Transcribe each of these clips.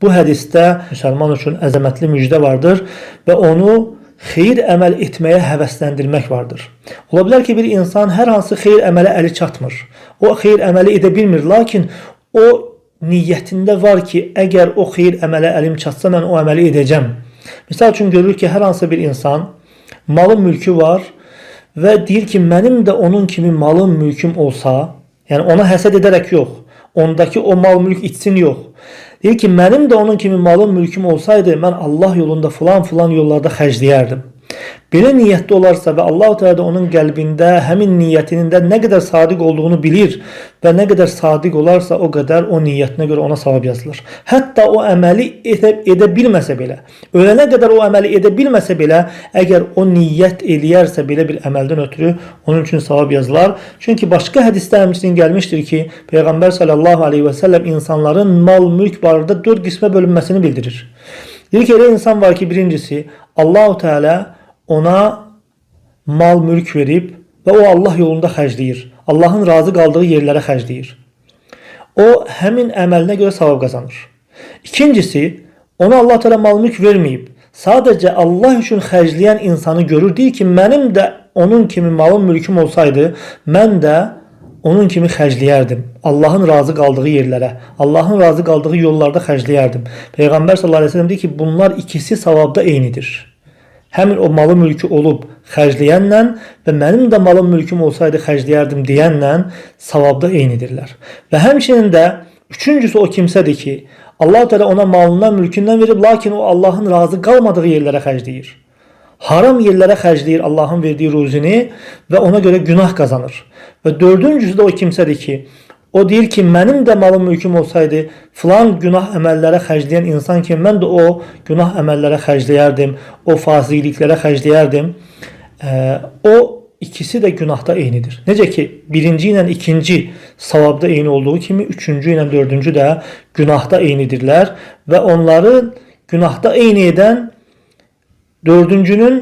Bu hədisdə müsəlman üçün əzəmətli müjdə vardır və onu xeyir əməl etməyə həvəsləndirmək vardır. Ola bilər ki, bir insan hər hansı xeyir əmələ əli çatmır. O xeyir əməli edə bilmir, lakin o niyyətində var ki, əgər o xeyir əmələ əlim çatsa, mən o əməli edəcəm. Misal üçün görür ki, hər hansı bir insan malı mülkü var və deyir ki, mənim də onun kimi malım mülküm olsa, yəni ona həsəd edərək yox, ondakı o mal mülk içsin yox. Deyir ki, mənim də onun kimi malım mülküm olsaydı, mən Allah yolunda filan yollarda xərcləyərdim. Belə niyyətli olarsa və Allah-u Teala da onun qəlbində həmin niyyətinin də nə qədər sadiq olduğunu bilir və nə qədər sadiq olarsa o qədər o niyyətinə görə ona savab yazılır. Hətta o əməli edə bilməsə belə, ölənə qədər o əməli edə bilməsə belə, əgər o niyyət eləyərsə belə bir əməldən ötürü onun üçün savab yazılar. Çünki başqa hədisdə həmçinin gəlmişdir ki, Peyğəmbər sallallahu aleyhi və səlləm insanların mal mülk barədə 4 qismə bölünməsini bildirir. Deyir ki, elə insan var ki, birincisi Allah-u Teala ona mal mülk verib və o Allah yolunda xərcləyir. Allahın razı qaldığı yerlərə xərcləyir. O həmin əməlinə görə savab qazanır. İkincisi, ona Allah Teala mal mülk verməyib. Sadəcə Allah üçün xərcləyən insanı görür. Deyir ki, mənim də onun kimi malım mülküm olsaydı, mən də onun kimi xərcləyərdim. Allahın razı qaldığı yerlərə, Allahın razı qaldığı yollarda xərcləyərdim. Peyğəmbər sallallahu aleyhi ve sellem deyir ki, bunlar ikisi savabda eynidir. Həmin o malı mülkü olub xərcləyənlə və mənim də malım mülküm olsaydı xərcləyərdim deyənlə savabda eynidirlər. Və həmçinin də üçüncüsü o kimsədir ki, Allah Teala ona malından, mülkündən verib, lakin o Allahın razı qalmadığı yerlərə xərcləyir. Haram yerlərə xərcləyir Allahın verdiyi ruzini və ona görə günah qazanır. Və dördüncüsü də o kimsədir ki, o deyir ki, mənim də malım mülküm olsaydı, filan günah əməllərə xərcləyən insan ki, mən də o günah əməllərə xərcləyərdim, o fasiqliklərə xərcləyərdim. O ikisi də günahda eynidir. Necə ki, birinci ilə ikinci savabda eyni olduğu kimi, üçüncü ilə dördüncü də günahda eynidirlər və onları günahda eyni edən dördüncünün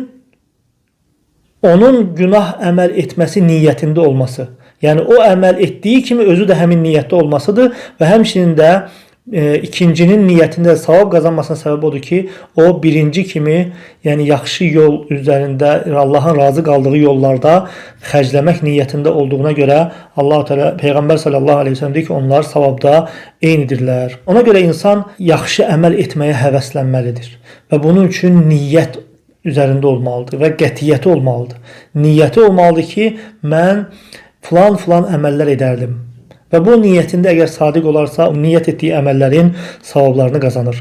onun günah əməl etməsi niyyətində olması. Yəni o əməl etdiyi kimi özü də həmin niyyətdə olmasıdır və həmçinin də ikincinin niyyətində savab qazanmasına səbəb odur ki, o birinci kimi, yəni yaxşı yol üzərində, Allahın razı qaldığı yollarda xərcləmək niyyətində olduğuna görə Allah Teala Peyğəmbər sallallahu aleyhi ve sellem deyir ki, onlar savabda eynidirlər. Ona görə insan yaxşı əməl etməyə həvəslənməlidir və bunun üçün niyyət üzərində olmalıdır və qətiyyəti olmalıdır. Niyyəti olmalıdır ki, mən filan əməllər edərdim. Və bu niyyətində əgər sadiq olarsa, niyyət etdiyi əməllərin savablarını qazanır.